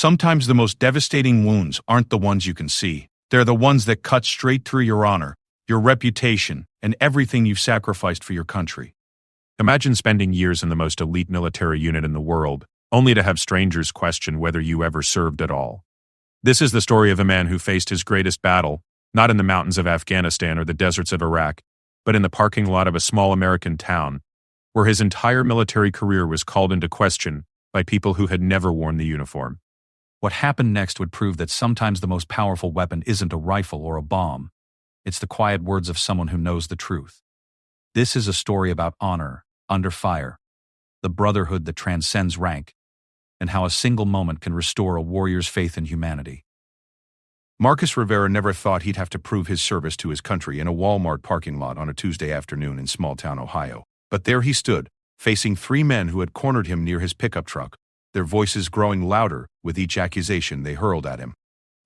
Sometimes the most devastating wounds aren't the ones you can see. They're the ones that cut straight through your honor, your reputation, and everything you've sacrificed for your country. Imagine spending years in the most elite military unit in the world, only to have strangers question whether you ever served at all. This is the story of a man who faced his greatest battle, not in the mountains of Afghanistan or the deserts of Iraq, but in the parking lot of a small American town, where his entire military career was called into question by people who had never worn the uniform. What happened next would prove that sometimes the most powerful weapon isn't a rifle or a bomb. It's the quiet words of someone who knows the truth. This is a story about honor, under fire, the brotherhood that transcends rank, and how a single moment can restore a warrior's faith in humanity. Marcus Rivera never thought he'd have to prove his service to his country in a Walmart parking lot on a Tuesday afternoon in small-town Ohio. But there he stood, facing three men who had cornered him near his pickup truck, their voices growing louder with each accusation they hurled at him.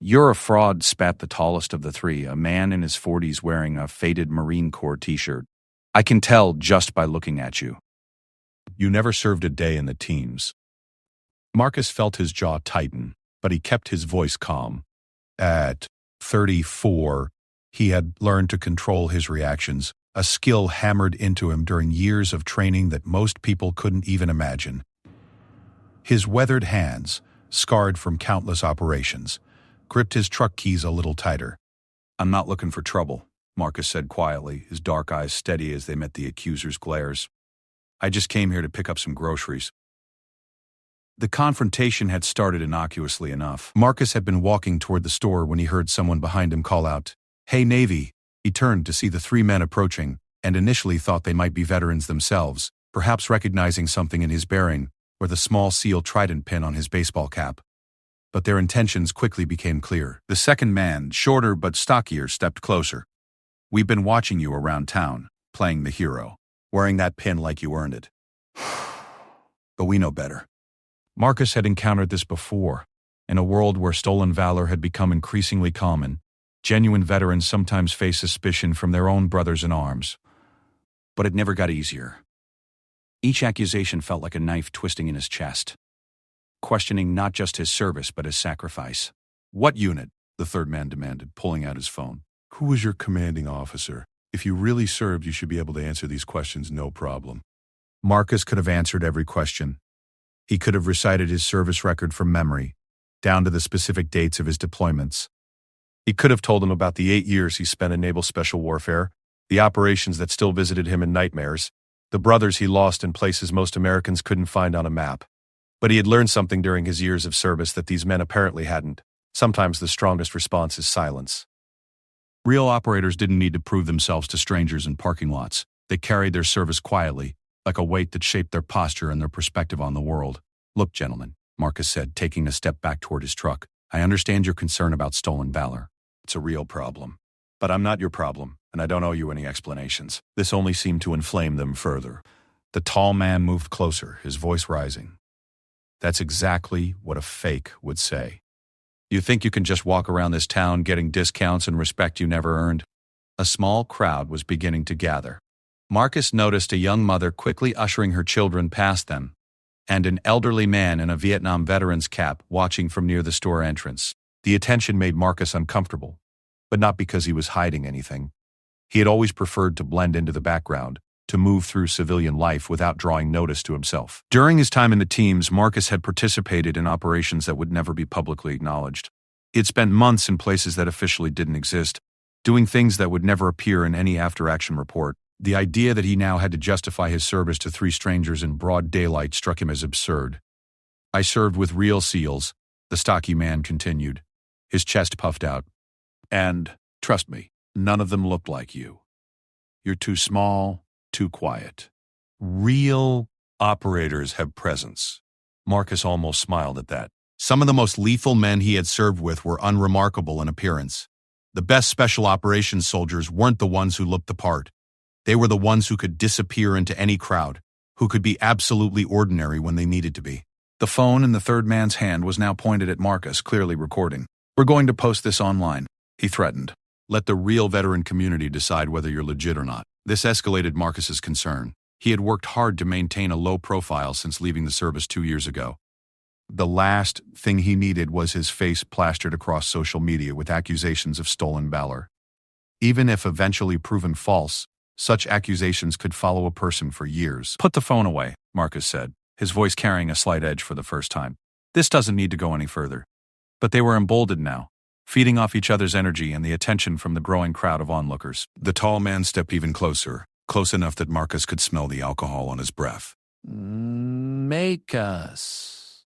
"You're a fraud," spat the tallest of the three, a man in his 40s wearing a faded Marine Corps t-shirt. "I can tell just by looking at you." "You never served a day in the teams." Marcus felt his jaw tighten, but he kept his voice calm. At 34, he had learned to control his reactions, a skill hammered into him during years of training that most people couldn't even imagine. His weathered hands, scarred from countless operations, gripped his truck keys a little tighter. "I'm not looking for trouble," Marcus said quietly, his dark eyes steady as they met the accuser's glares. "I just came here to pick up some groceries." The confrontation had started innocuously enough. Marcus had been walking toward the store when he heard someone behind him call out, "Hey, Navy!" He turned to see the three men approaching, and initially thought they might be veterans themselves, perhaps recognizing something in his bearing, or the small seal trident pin on his baseball cap. But their intentions quickly became clear. The second man, shorter but stockier, stepped closer. "We've been watching you around town, playing the hero, wearing that pin like you earned it. But we know better." Marcus had encountered this before. In a world where stolen valor had become increasingly common, genuine veterans sometimes faced suspicion from their own brothers in arms. But it never got easier. Each accusation felt like a knife twisting in his chest, questioning not just his service but his sacrifice. "What unit?" the third man demanded, pulling out his phone. "Who was your commanding officer? If you really served, you should be able to answer these questions no problem." Marcus could have answered every question. He could have recited his service record from memory, down to the specific dates of his deployments. He could have told them about the 8 years he spent in naval special warfare, the operations that still visited him in nightmares, the brothers he lost in places most Americans couldn't find on a map. But he had learned something during his years of service that these men apparently hadn't. Sometimes the strongest response is silence. Real operators didn't need to prove themselves to strangers in parking lots. They carried their service quietly, like a weight that shaped their posture and their perspective on the world. "Look, gentlemen," Marcus said, taking a step back toward his truck. "I understand your concern about stolen valor. It's a real problem. But I'm not your problem, and I don't owe you any explanations." This only seemed to inflame them further. The tall man moved closer, his voice rising. "That's exactly what a fake would say. You think you can just walk around this town getting discounts and respect you never earned?" A small crowd was beginning to gather. Marcus noticed a young mother quickly ushering her children past them, and an elderly man in a Vietnam veteran's cap watching from near the store entrance. The attention made Marcus uncomfortable, but not because he was hiding anything. He had always preferred to blend into the background, to move through civilian life without drawing notice to himself. During his time in the teams, Marcus had participated in operations that would never be publicly acknowledged. He had spent months in places that officially didn't exist, doing things that would never appear in any after-action report. The idea that he now had to justify his service to three strangers in broad daylight struck him as absurd. "I served with real SEALs," the stocky man continued, his chest puffed out. "And, trust me, none of them looked like you. You're too small, too quiet. Real operators have presence." Marcus almost smiled at that. Some of the most lethal men he had served with were unremarkable in appearance. The best special operations soldiers weren't the ones who looked the part. They were the ones who could disappear into any crowd, who could be absolutely ordinary when they needed to be. The phone in the third man's hand was now pointed at Marcus, clearly recording. "We're going to post this online," he threatened. "Let the real veteran community decide whether you're legit or not." This escalated Marcus's concern. He had worked hard to maintain a low profile since leaving the service 2 years ago. The last thing he needed was his face plastered across social media with accusations of stolen valor. Even if eventually proven false, such accusations could follow a person for years. "Put the phone away," Marcus said, his voice carrying a slight edge for the first time. "This doesn't need to go any further." But they were emboldened now, feeding off each other's energy and the attention from the growing crowd of onlookers. The tall man stepped even closer, close enough that Marcus could smell the alcohol on his breath. "Make us,"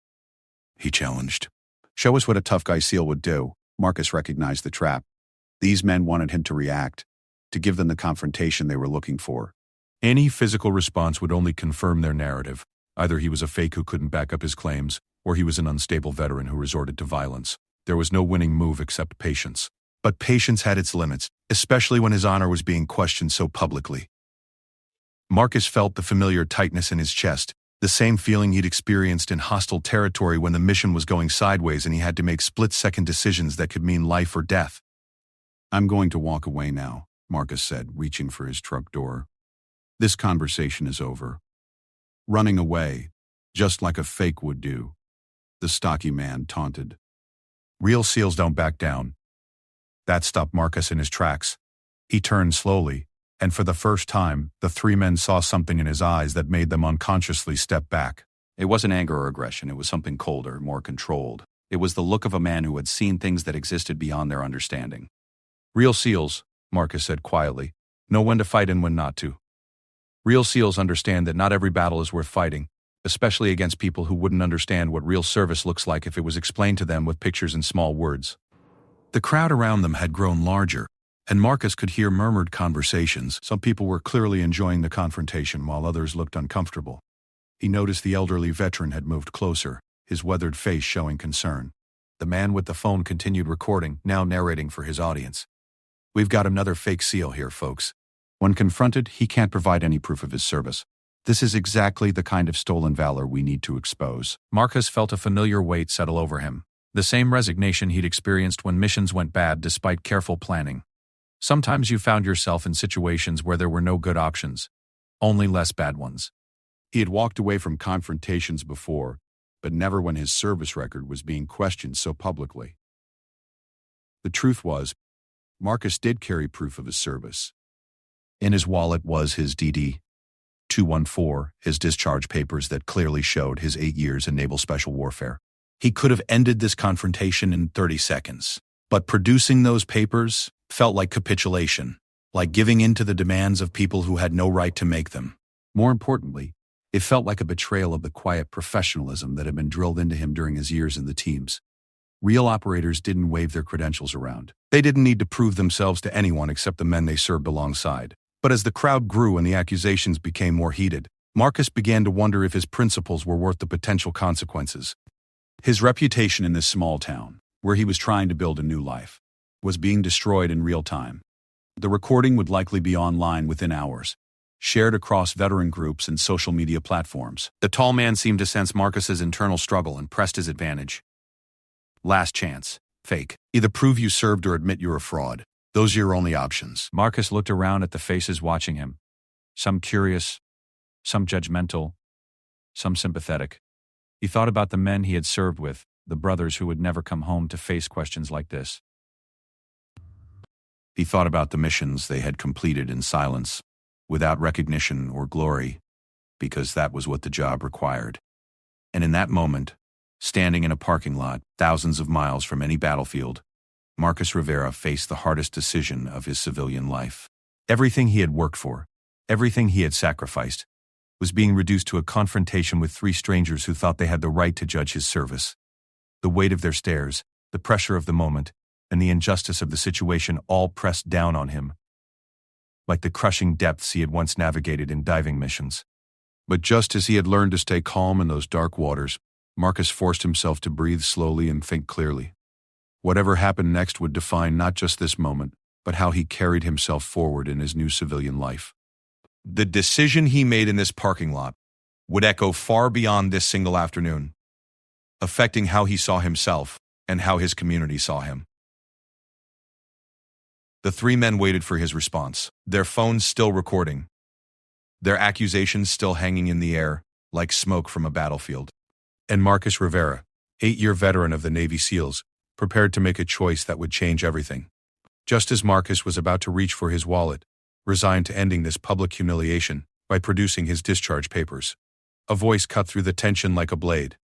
he challenged. Show us what a tough guy SEAL would do. Marcus recognized the trap. These men wanted him to react, to give them the confrontation they were looking for. Any physical response would only confirm their narrative. Either he was a fake who couldn't back up his claims, or he was an unstable veteran who resorted to violence. There was no winning move except patience. But patience had its limits, especially when his honor was being questioned so publicly. Marcus felt the familiar tightness in his chest, the same feeling he'd experienced in hostile territory when the mission was going sideways and he had to make split-second decisions that could mean life or death. "I'm going to walk away now," Marcus said, reaching for his truck door. "This conversation is over." Running away, just like a fake would do, the stocky man taunted. Real SEALs don't back down. That stopped Marcus in his tracks. He turned slowly, and for the first time, the three men saw something in his eyes that made them unconsciously step back. It wasn't anger or aggression, it was something colder, more controlled. It was the look of a man who had seen things that existed beyond their understanding. "Real SEALs," Marcus said quietly, "know when to fight and when not to. Real SEALs understand that not every battle is worth fighting, especially against people who wouldn't understand what real service looks like if it was explained to them with pictures and small words." The crowd around them had grown larger, and Marcus could hear murmured conversations. Some people were clearly enjoying the confrontation while others looked uncomfortable. He noticed the elderly veteran had moved closer, his weathered face showing concern. The man with the phone continued recording, now narrating for his audience. "We've got another fake SEAL here, folks. When confronted, he can't provide any proof of his service. This is exactly the kind of stolen valor we need to expose." Marcus felt a familiar weight settle over him, the same resignation he'd experienced when missions went bad despite careful planning. Sometimes you found yourself in situations where there were no good options, only less bad ones. He had walked away from confrontations before, but never when his service record was being questioned so publicly. The truth was, Marcus did carry proof of his service. In his wallet was his DD 214, his discharge papers that clearly showed his 8 years in naval special warfare. He could have ended this confrontation in 30 seconds, but producing those papers felt like capitulation, like giving in to the demands of people who had no right to make them. More importantly, it felt like a betrayal of the quiet professionalism that had been drilled into him during his years in the teams. Real operators didn't wave their credentials around. They didn't need to prove themselves to anyone except the men they served alongside. But as the crowd grew and the accusations became more heated, Marcus began to wonder if his principles were worth the potential consequences. His reputation in this small town, where he was trying to build a new life, was being destroyed in real time. The recording would likely be online within hours, shared across veteran groups and social media platforms. The tall man seemed to sense Marcus's internal struggle and pressed his advantage. "Last chance. Fake. Either prove you served or admit you're a fraud. Those are your only options." Marcus looked around at the faces watching him. Some curious, some judgmental, some sympathetic. He thought about the men he had served with, the brothers who would never come home to face questions like this. He thought about the missions they had completed in silence, without recognition or glory, because that was what the job required. And in that moment, standing in a parking lot, thousands of miles from any battlefield, Marcus Rivera faced the hardest decision of his civilian life. Everything he had worked for, everything he had sacrificed, was being reduced to a confrontation with three strangers who thought they had the right to judge his service. The weight of their stares, the pressure of the moment, and the injustice of the situation all pressed down on him, like the crushing depths he had once navigated in diving missions. But just as he had learned to stay calm in those dark waters, Marcus forced himself to breathe slowly and think clearly. Whatever happened next would define not just this moment, but how he carried himself forward in his new civilian life. The decision he made in this parking lot would echo far beyond this single afternoon, affecting how he saw himself and how his community saw him. The three men waited for his response, their phones still recording, their accusations still hanging in the air like smoke from a battlefield. And Marcus Rivera, 8-year veteran of the Navy SEALs, prepared to make a choice that would change everything. Just as Marcus was about to reach for his wallet, resigned to ending this public humiliation by producing his discharge papers, a voice cut through the tension like a blade.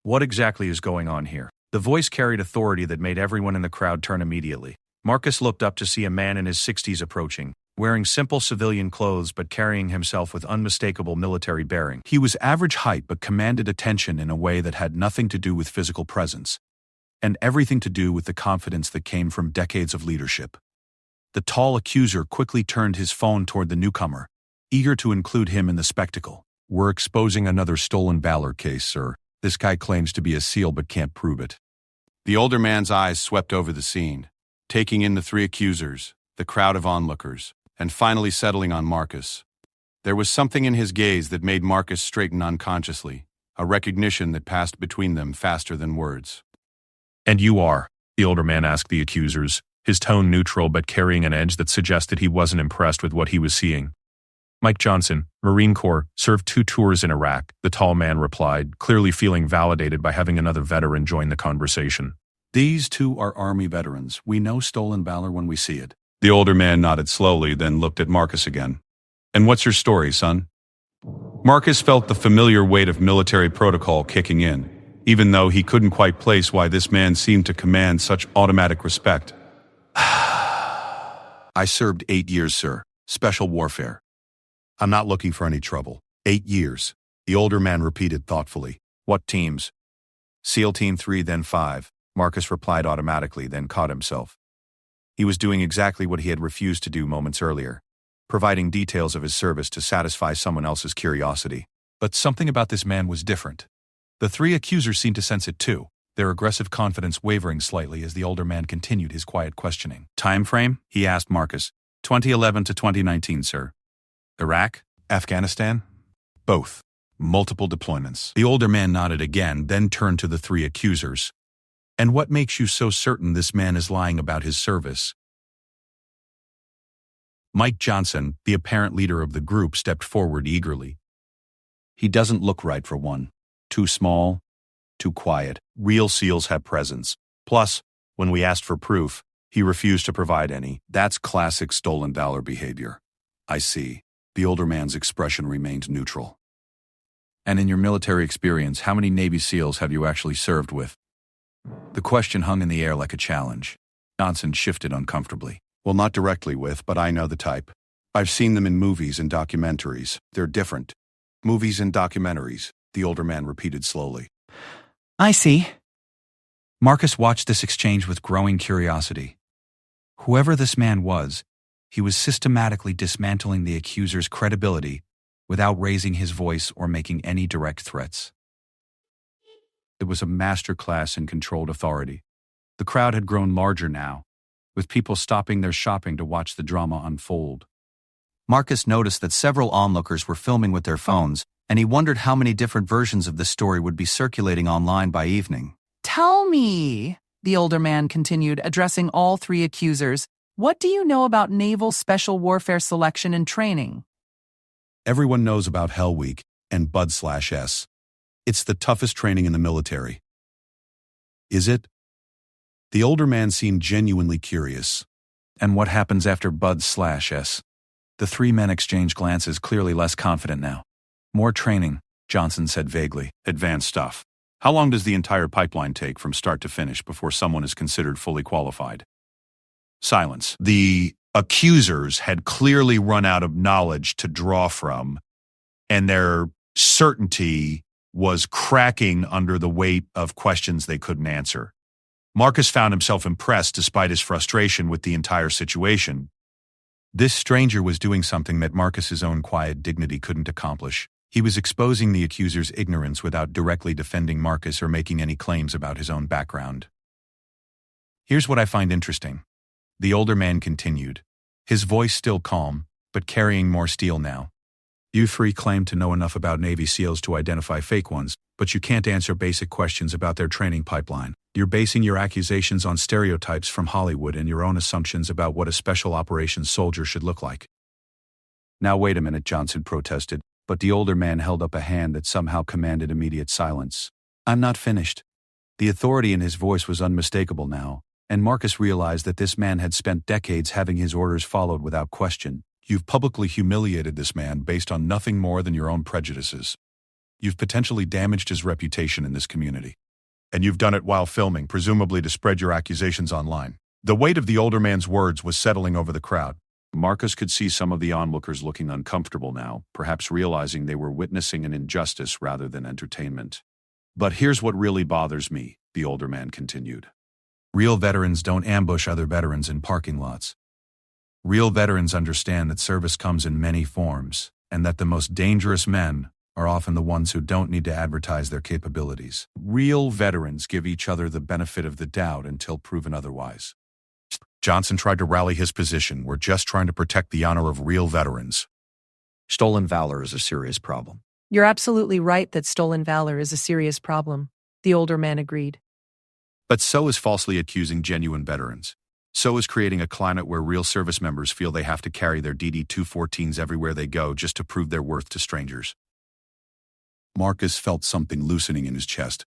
What exactly is going on here? The voice carried authority that made everyone in the crowd turn immediately. Marcus looked up to see a man in his 60s approaching, wearing simple civilian clothes but carrying himself with unmistakable military bearing. He was average height but commanded attention in a way that had nothing to do with physical presence, and everything to do with the confidence that came from decades of leadership. The tall accuser quickly turned his phone toward the newcomer, eager to include him in the spectacle. "We're exposing another stolen valor case, sir. This guy claims to be a SEAL but can't prove it." The older man's eyes swept over the scene, taking in the 3 accusers, the crowd of onlookers, and finally settling on Marcus. There was something in his gaze that made Marcus straighten unconsciously, a recognition that passed between them faster than words. "And you are?" the older man asked the accusers, his tone neutral but carrying an edge that suggested he wasn't impressed with what he was seeing. "Mike Johnson, Marine Corps, served 2 tours in Iraq," the tall man replied, clearly feeling validated by having another veteran join the conversation. "These 2 are Army veterans. We know stolen valor when we see it." The older man nodded slowly, then looked at Marcus again. "And what's your story, son?" Marcus felt the familiar weight of military protocol kicking in, even though he couldn't quite place why this man seemed to command such automatic respect. "I served 8 years, sir. Special warfare. I'm not looking for any trouble." 8 years, the older man repeated thoughtfully. "What teams?" "SEAL Team 3, then 5, Marcus replied automatically, then caught himself. He was doing exactly what he had refused to do moments earlier, providing details of his service to satisfy someone else's curiosity. But something about this man was different. The 3 accusers seemed to sense it too, their aggressive confidence wavering slightly as the older man continued his quiet questioning. "Time frame?" he asked Marcus. 2011 to 2019, sir." "Iraq? Afghanistan?" "Both. Multiple deployments." The older man nodded again, then turned to the 3 accusers. "And what makes you so certain this man is lying about his service?" Mike Johnson, the apparent leader of the group, stepped forward eagerly. "He doesn't look right for one. Too small, too quiet. Real SEALs have presence. Plus, when we asked for proof, he refused to provide any. That's classic stolen valor behavior." "I see." The older man's expression remained neutral. "And in your military experience, how many Navy SEALs have you actually served with?" The question hung in the air like a challenge. Johnson shifted uncomfortably. "Well, not directly with, but I know the type. I've seen them in movies and documentaries. They're different." "Movies and documentaries," the older man repeated slowly. "I see." Marcus watched this exchange with growing curiosity. Whoever this man was, he was systematically dismantling the accuser's credibility without raising his voice or making any direct threats. It was a masterclass in controlled authority. The crowd had grown larger now, with people stopping their shopping to watch the drama unfold. Marcus noticed that several onlookers were filming with their phones, and he wondered how many different versions of the story would be circulating online by evening. "Tell me," the older man continued, addressing all 3 accusers, "what do you know about Naval Special Warfare selection and training?" Everyone knows about Hell Week and Bud/S. It's the toughest training in the military. Is it? The older man seemed genuinely curious. "And what happens after Bud/S?" The 3 men exchanged glances, clearly less confident now. "More training," Johnson said vaguely. "Advanced stuff. How long does the entire pipeline take from start to finish before someone is considered fully qualified?" Silence. The accusers had clearly run out of knowledge to draw from, and their certainty was cracking under the weight of questions they couldn't answer. Marcus found himself impressed despite his frustration with the entire situation. This stranger was doing something that Marcus's own quiet dignity couldn't accomplish. He was exposing the accuser's ignorance without directly defending Marcus or making any claims about his own background. "Here's what I find interesting," the older man continued, his voice still calm, but carrying more steel now. "You 3 claim to know enough about Navy SEALs to identify fake ones, but you can't answer basic questions about their training pipeline. You're basing your accusations on stereotypes from Hollywood and your own assumptions about what a special operations soldier should look like." "Now wait a minute," Johnson protested, but the older man held up a hand that somehow commanded immediate silence. "I'm not finished. The authority in his voice was unmistakable now, and Marcus realized that this man had spent decades having his orders followed without question. You've publicly humiliated this man based on nothing more than your own prejudices. You've potentially damaged his reputation in this community. And you've done it while filming, presumably to spread your accusations online. The weight of the older man's words was settling over the crowd. Marcus could see some of the onlookers looking uncomfortable now, perhaps realizing they were witnessing an injustice rather than entertainment. But here's what really bothers me, the older man continued. Real veterans don't ambush other veterans in parking lots. Real veterans understand that service comes in many forms, and that the most dangerous men are often the ones who don't need to advertise their capabilities. Real veterans give each other the benefit of the doubt until proven otherwise. Johnson tried to rally his position. We're just trying to protect the honor of real veterans. Stolen valor is a serious problem. You're absolutely right that stolen valor is a serious problem, the older man agreed. But so is falsely accusing genuine veterans. So is creating a climate where real service members feel they have to carry their DD-214s everywhere they go just to prove their worth to strangers. Marcus felt something loosening in his chest,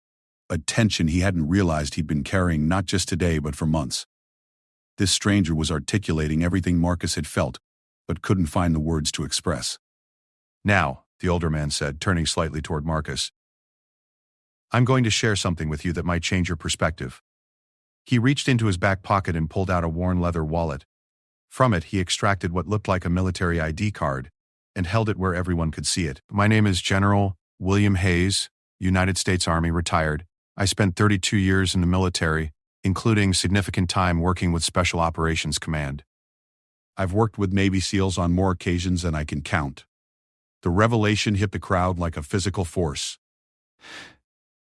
a tension he hadn't realized he'd been carrying not just today but for months. This stranger was articulating everything Marcus had felt, but couldn't find the words to express. Now, the older man said, turning slightly toward Marcus, I'm going to share something with you that might change your perspective. He reached into his back pocket and pulled out a worn leather wallet. From it, he extracted what looked like a military ID card and held it where everyone could see it. My name is General William Hayes, United States Army, retired. I spent 32 years in the military, including significant time working with Special Operations Command. I've worked with Navy SEALs on more occasions than I can count. The revelation hit the crowd like a physical force.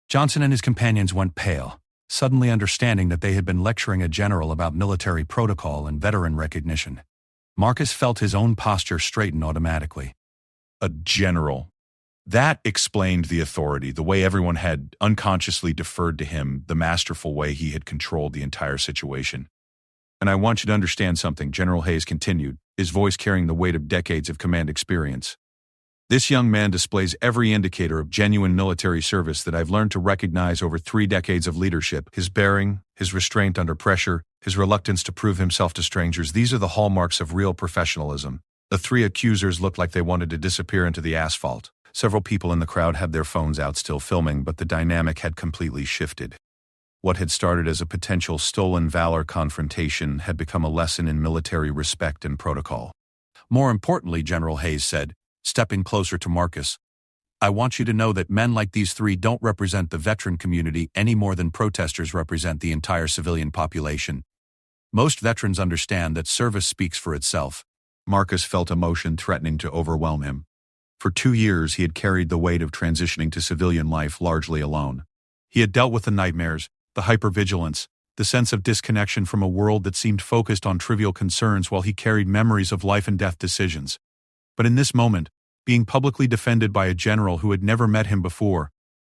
Johnson and his companions went pale, suddenly understanding that they had been lecturing a general about military protocol and veteran recognition. Marcus felt his own posture straighten automatically. A general. That explained the authority, the way everyone had unconsciously deferred to him, the masterful way he had controlled the entire situation. And I want you to understand something, General Hayes continued, his voice carrying the weight of decades of command experience. This young man displays every indicator of genuine military service that I've learned to recognize over 3 decades of leadership. His bearing, his restraint under pressure, his reluctance to prove himself to strangers, these are the hallmarks of real professionalism. The 3 accusers looked like they wanted to disappear into the asphalt. Several people in the crowd had their phones out still filming, but the dynamic had completely shifted. What had started as a potential stolen valor confrontation had become a lesson in military respect and protocol. More importantly, General Hayes said, stepping closer to Marcus, I want you to know that men like these 3 don't represent the veteran community any more than protesters represent the entire civilian population. Most veterans understand that service speaks for itself. Marcus felt emotion threatening to overwhelm him. For 2 years, he had carried the weight of transitioning to civilian life largely alone. He had dealt with the nightmares, the hypervigilance, the sense of disconnection from a world that seemed focused on trivial concerns while he carried memories of life and death decisions. But in this moment, being publicly defended by a general who had never met him before,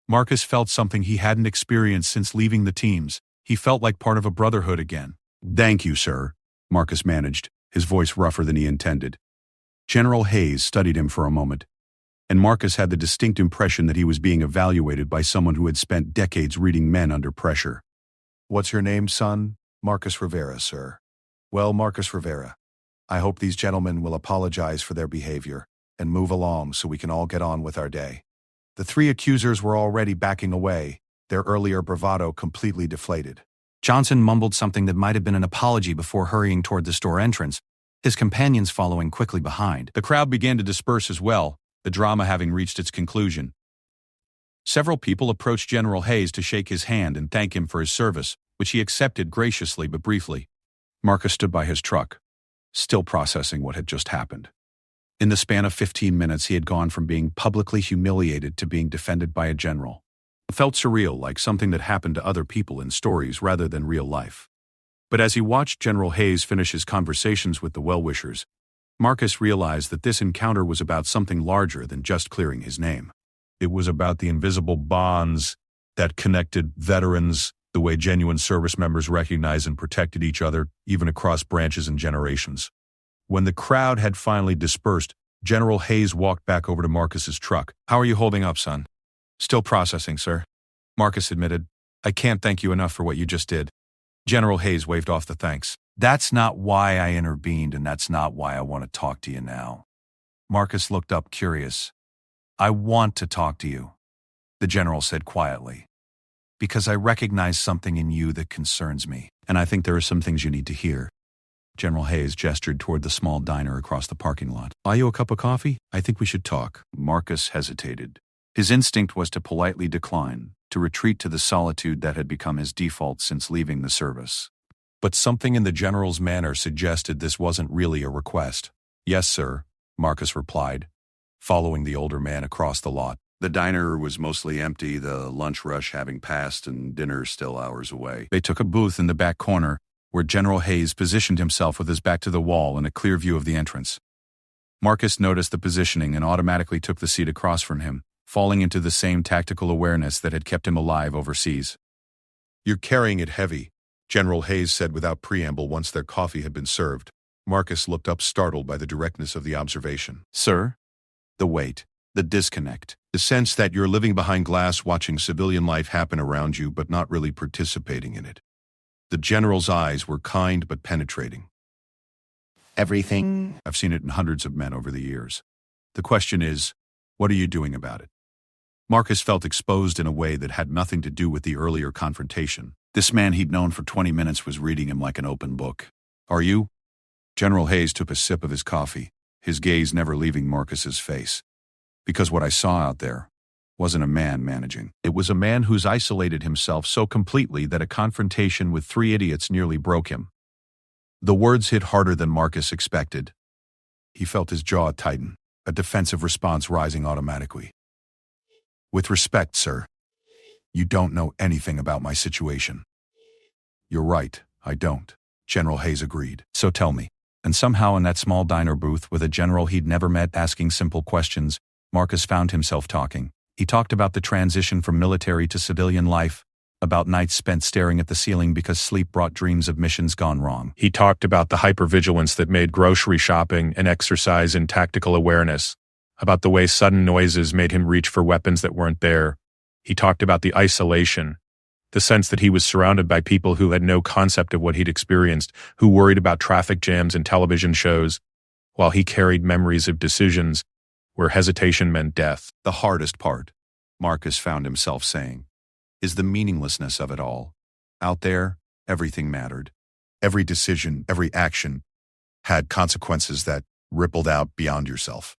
Marcus felt something he hadn't experienced since leaving the teams. He felt like part of a brotherhood again. Thank you, sir, Marcus managed, his voice rougher than he intended. General Hayes studied him for a moment, and Marcus had the distinct impression that he was being evaluated by someone who had spent decades reading men under pressure. What's your name, son? Marcus Rivera, sir. Well, Marcus Rivera, I hope these gentlemen will apologize for their behavior and move along so we can all get on with our day. The 3 accusers were already backing away, their earlier bravado completely deflated. Johnson mumbled something that might have been an apology before hurrying toward the store entrance, his companions following quickly behind. The crowd began to disperse as well, the drama having reached its conclusion. Several people approached General Hayes to shake his hand and thank him for his service, which he accepted graciously but briefly. Marcus stood by his truck, still processing what had just happened. In the span of 15 minutes, he had gone from being publicly humiliated to being defended by a general. It felt surreal, like something that happened to other people in stories rather than real life. But as he watched General Hayes finish his conversations with the well-wishers, Marcus realized that this encounter was about something larger than just clearing his name. It was about the invisible bonds that connected veterans, the way genuine service members recognized and protected each other, even across branches and generations. When the crowd had finally dispersed, General Hayes walked back over to Marcus's truck. How are you holding up, son? Still processing, sir, Marcus admitted. I can't thank you enough for what you just did. General Hayes waved off the thanks. That's not why I intervened, and that's not why I want to talk to you now. Marcus looked up, curious. I want to talk to you, the general said quietly, because I recognize something in you that concerns me, and I think there are some things you need to hear. General Hayes gestured toward the small diner across the parking lot. Buy you a cup of coffee? I think we should talk. Marcus hesitated. His instinct was to politely decline, to retreat to the solitude that had become his default since leaving the service. But something in the general's manner suggested this wasn't really a request. Yes, sir, Marcus replied, following the older man across the lot. The diner was mostly empty, the lunch rush having passed and dinner still hours away. They took a booth in the back corner, where General Hayes positioned himself with his back to the wall and a clear view of the entrance. Marcus noticed the positioning and automatically took the seat across from him, falling into the same tactical awareness that had kept him alive overseas. You're carrying it heavy, General Hayes said without preamble once their coffee had been served. Marcus looked up, startled by the directness of the observation. Sir? The weight, the disconnect, the sense that you're living behind glass watching civilian life happen around you but not really participating in it. The general's eyes were kind but penetrating. Everything? I've seen it in hundreds of men over the years. The question is, what are you doing about it? Marcus felt exposed in a way that had nothing to do with the earlier confrontation. This man he'd known for 20 minutes was reading him like an open book. Are you? General Hayes took a sip of his coffee, his gaze never leaving Marcus's face. Because what I saw out there wasn't a man managing. It was a man who's isolated himself so completely that a confrontation with three idiots nearly broke him. The words hit harder than Marcus expected. He felt his jaw tighten, a defensive response rising automatically. With respect, sir, you don't know anything about my situation. You're right, I don't, General Hayes agreed. So tell me. And somehow in that small diner booth with a general he'd never met asking simple questions, Marcus found himself talking. He talked about the transition from military to civilian life, about nights spent staring at the ceiling because sleep brought dreams of missions gone wrong. He talked about the hypervigilance that made grocery shopping an exercise in tactical awareness, about the way sudden noises made him reach for weapons that weren't there. He talked about the isolation, the sense that he was surrounded by people who had no concept of what he'd experienced, who worried about traffic jams and television shows, while he carried memories of decisions where hesitation meant death. The hardest part, Marcus found himself saying, is the meaninglessness of it all. Out there, everything mattered. Every decision, every action had consequences that rippled out beyond yourself.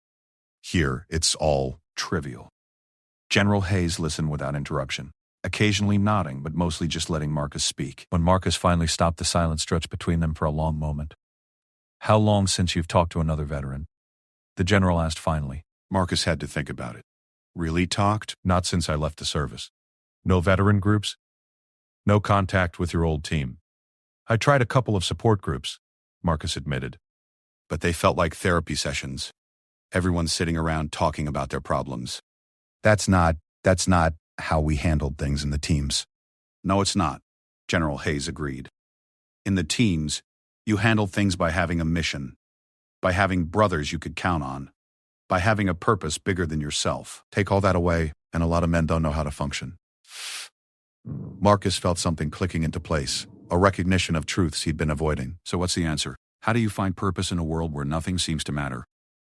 Here, it's all trivial. General Hayes listened without interruption, occasionally nodding but mostly just letting Marcus speak. When Marcus finally stopped, the silence stretched between them for a long moment. How long since you've talked to another veteran? The general asked finally. Marcus had to think about it. Really talked? Not since I left the service. No veteran groups? No contact with your old team? I tried a couple of support groups, Marcus admitted. But they felt like therapy sessions. Everyone sitting around talking about their problems. That's not how we handled things in the teams. No, it's not, General Hayes agreed. In the teams, you handle things by having a mission, by having brothers you could count on, by having a purpose bigger than yourself. Take all that away, and a lot of men don't know how to function. Marcus felt something clicking into place, a recognition of truths he'd been avoiding. So what's the answer? How do you find purpose in a world where nothing seems to matter?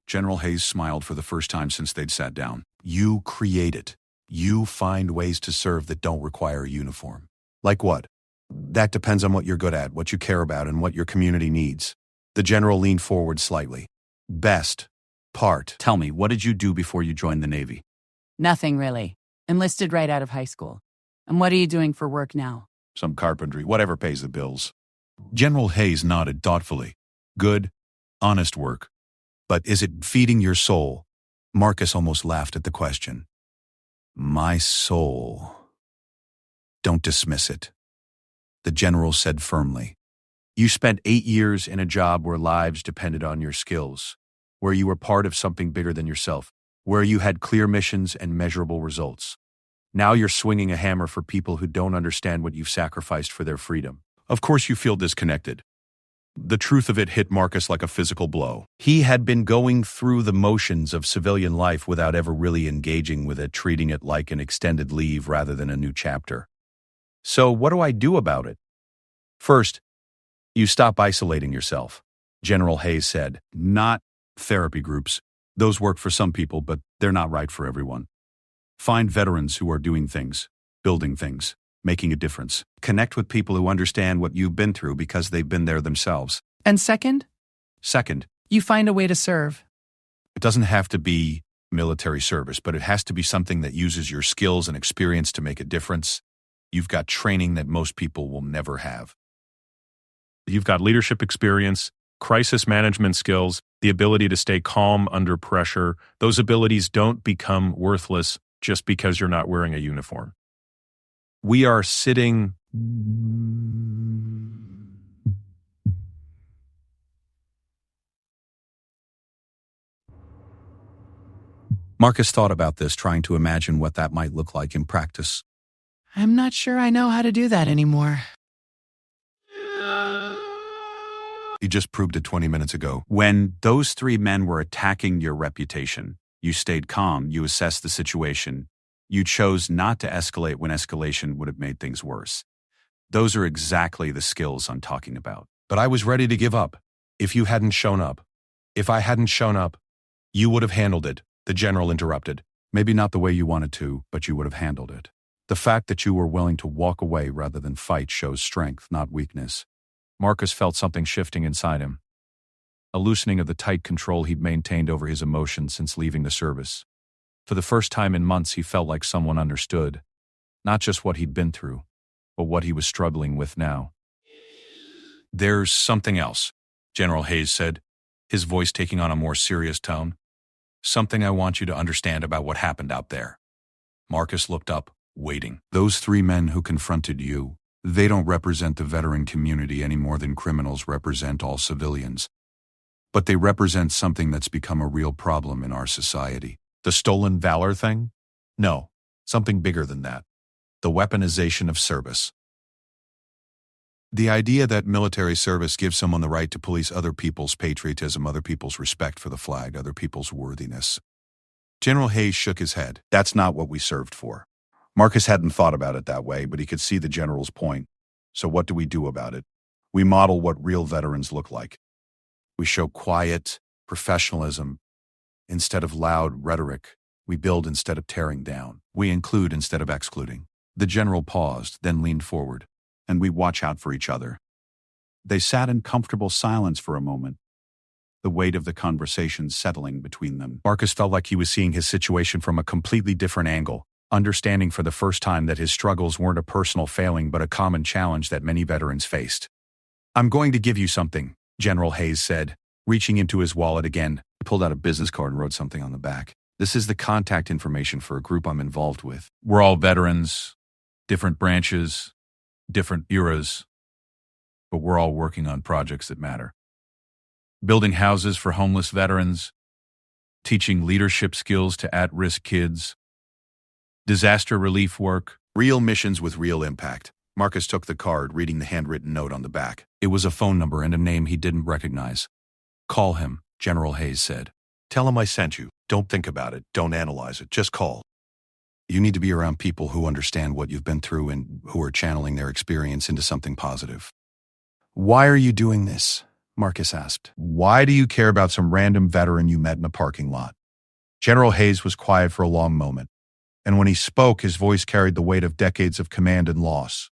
General Hayes smiled for the first time since they'd sat down. You create it. You find ways to serve that don't require a uniform. Like what? That depends on what you're good at, what you care about, and what your community needs. The general leaned forward slightly. Best part. Tell me, what did you do before you joined the Navy? Nothing really. Enlisted right out of high school. And what are you doing for work now? Some carpentry, whatever pays the bills. General Hayes nodded thoughtfully. Good, honest work. But is it feeding your soul? Marcus almost laughed at the question. My soul. Don't dismiss it, the general said firmly. You spent 8 years in a job where lives depended on your skills, where you were part of something bigger than yourself, where you had clear missions and measurable results. Now you're swinging a hammer for people who don't understand what you've sacrificed for their freedom. Of course you feel disconnected. The truth of it hit Marcus like a physical blow. He had been going through the motions of civilian life without ever really engaging with it, treating it like an extended leave rather than a new chapter. So what do I do about it? First, you stop isolating yourself, General Hayes said. Not therapy groups. Those work for some people, but they're not right for everyone. Find veterans who are doing things, building things, making a difference. Connect with people who understand what you've been through because they've been there themselves. And second, Second, you find a way to serve. it doesn't have to be military service, but it has to be something that uses your skills and experience to make a difference. You've got training that most people will never have. You've got leadership experience, crisis management skills, the ability to stay calm under pressure. Those abilities don't become worthless just because you're not wearing a uniform. We are sitting... Marcus thought about this, trying to imagine what that might look like in practice. I'm not sure I know how to do that anymore. You just proved it 20 minutes ago. When those three men were attacking your reputation, you stayed calm, you assessed the situation, you chose not to escalate when escalation would have made things worse. Those are exactly the skills I'm talking about. But I was ready to give up. If you hadn't shown up, if I hadn't shown up, you would have handled it, the general interrupted. Maybe not the way you wanted to, but you would have handled it. The fact that you were willing to walk away rather than fight shows strength, not weakness. Marcus felt something shifting inside him. A loosening of the tight control he'd maintained over his emotions since leaving the service. For the first time in months, he felt like someone understood, not just what he'd been through, but what he was struggling with now. There's something else, General Hayes said, his voice taking on a more serious tone. Something I want you to understand about what happened out there. Marcus looked up, waiting. Those three men who confronted you, they don't represent the veteran community any more than criminals represent all civilians. But they represent something that's become a real problem in our society. The stolen valor thing? No, something bigger than that. The weaponization of service. The idea that military service gives someone the right to police other people's patriotism, other people's respect for the flag, other people's worthiness. General Hayes shook his head. That's not what we served for. Marcus hadn't thought about it that way, but he could see the general's point. So what do we do about it? We model what real veterans look like. We show quiet professionalism instead of loud rhetoric. We build instead of tearing down. We include instead of excluding. The general paused, then leaned forward. And we watch out for each other. They sat in comfortable silence for a moment, the weight of the conversation settling between them. Marcus felt like he was seeing his situation from a completely different angle, understanding for the first time that his struggles weren't a personal failing but a common challenge that many veterans faced. I'm going to give you something, General Hayes said, reaching into his wallet again. He pulled out a business card and wrote something on the back. This is the contact information for a group I'm involved with. We're all veterans, different branches, different eras, but we're all working on projects that matter. Building houses for homeless veterans, teaching leadership skills to at-risk kids, disaster relief work. Real missions with real impact. Marcus took the card, reading the handwritten note on the back. It was a phone number and a name he didn't recognize. Call him, General Hayes said. Tell him I sent you. Don't think about it. Don't analyze it. Just call. You need to be around people who understand what you've been through and who are channeling their experience into something positive. Why are you doing this? Marcus asked. Why do you care about some random veteran you met in a parking lot? General Hayes was quiet for a long moment, and when he spoke, his voice carried the weight of decades of command and loss.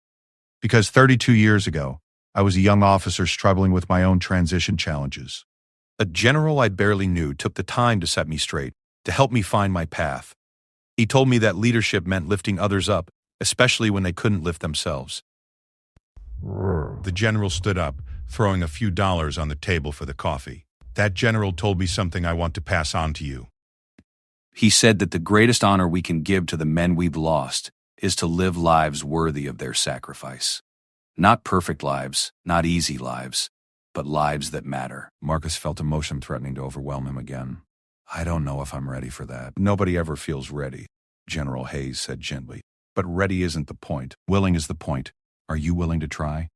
Because 32 years ago, I was a young officer struggling with my own transition challenges. A general I barely knew took the time to set me straight, to help me find my path. He told me that leadership meant lifting others up, especially when they couldn't lift themselves. The general stood up, throwing a few dollars on the table for the coffee. That general told me something I want to pass on to you. He said that the greatest honor we can give to the men we've lost is to live lives worthy of their sacrifice. Not perfect lives, not easy lives, but lives that matter. Marcus felt emotion threatening to overwhelm him again. I don't know if I'm ready for that. Nobody ever feels ready, General Hayes said gently. But ready isn't the point. Willing is the point. Are you willing to try?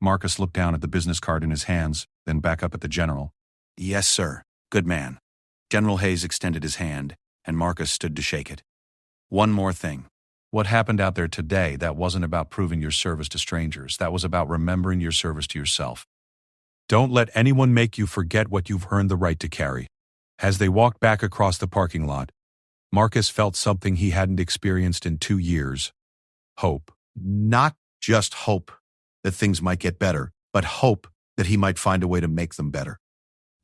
Marcus looked down at the business card in his hands, then back up at the general. Yes, sir. Good man. General Hayes extended his hand, and Marcus stood to shake it. One more thing. What happened out there today, that wasn't about proving your service to strangers. That was about remembering your service to yourself. Don't let anyone make you forget what you've earned the right to carry. As they walked back across the parking lot, Marcus felt something he hadn't experienced in 2 years. Hope. Not just hope that things might get better, but hope that he might find a way to make them better.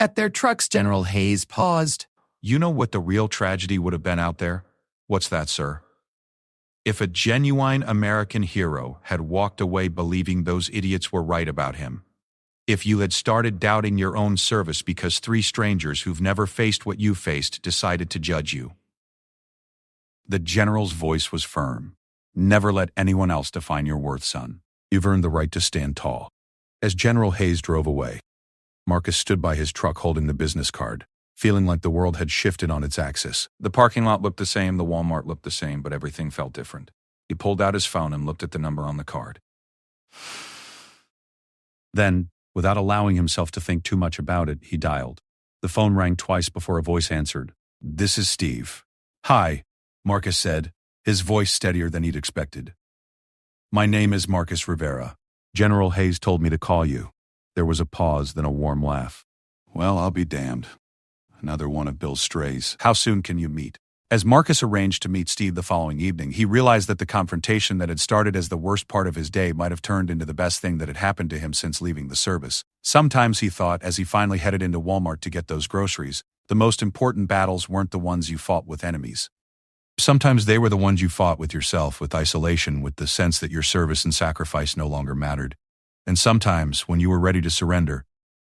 At their trucks, General Hayes paused. You know what the real tragedy would have been out there? What's that, sir? If a genuine American hero had walked away believing those idiots were right about him. If you had started doubting your own service because 3 strangers who've never faced what you faced decided to judge you. The general's voice was firm. Never let anyone else define your worth, son. You've earned the right to stand tall. As General Hayes drove away, Marcus stood by his truck holding the business card, feeling like the world had shifted on its axis. The parking lot looked the same, the Walmart looked the same, but everything felt different. He pulled out his phone and looked at the number on the card. Then, without allowing himself to think too much about it, he dialed. The phone rang twice before a voice answered. "This is Steve." "Hi," Marcus said, his voice steadier than he'd expected. "My name is Marcus Rivera. General Hayes told me to call you." There was a pause, then a warm laugh. "Well, I'll be damned. Another one of Bill's strays. How soon can you meet?" As Marcus arranged to meet Steve the following evening, he realized that the confrontation that had started as the worst part of his day might have turned into the best thing that had happened to him since leaving the service. Sometimes, he thought, as he finally headed into Walmart to get those groceries, the most important battles weren't the ones you fought with enemies. Sometimes they were the ones you fought with yourself, with isolation, with the sense that your service and sacrifice no longer mattered. And sometimes, when you were ready to surrender,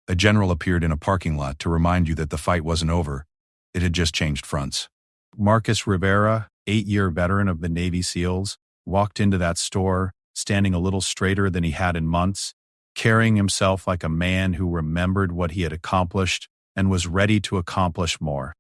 a general appeared in a parking lot to remind you that the fight wasn't over. It had just changed fronts. Marcus Rivera, 8-year veteran of the Navy SEALs, walked into that store, standing a little straighter than he had in months, carrying himself like a man who remembered what he had accomplished and was ready to accomplish more.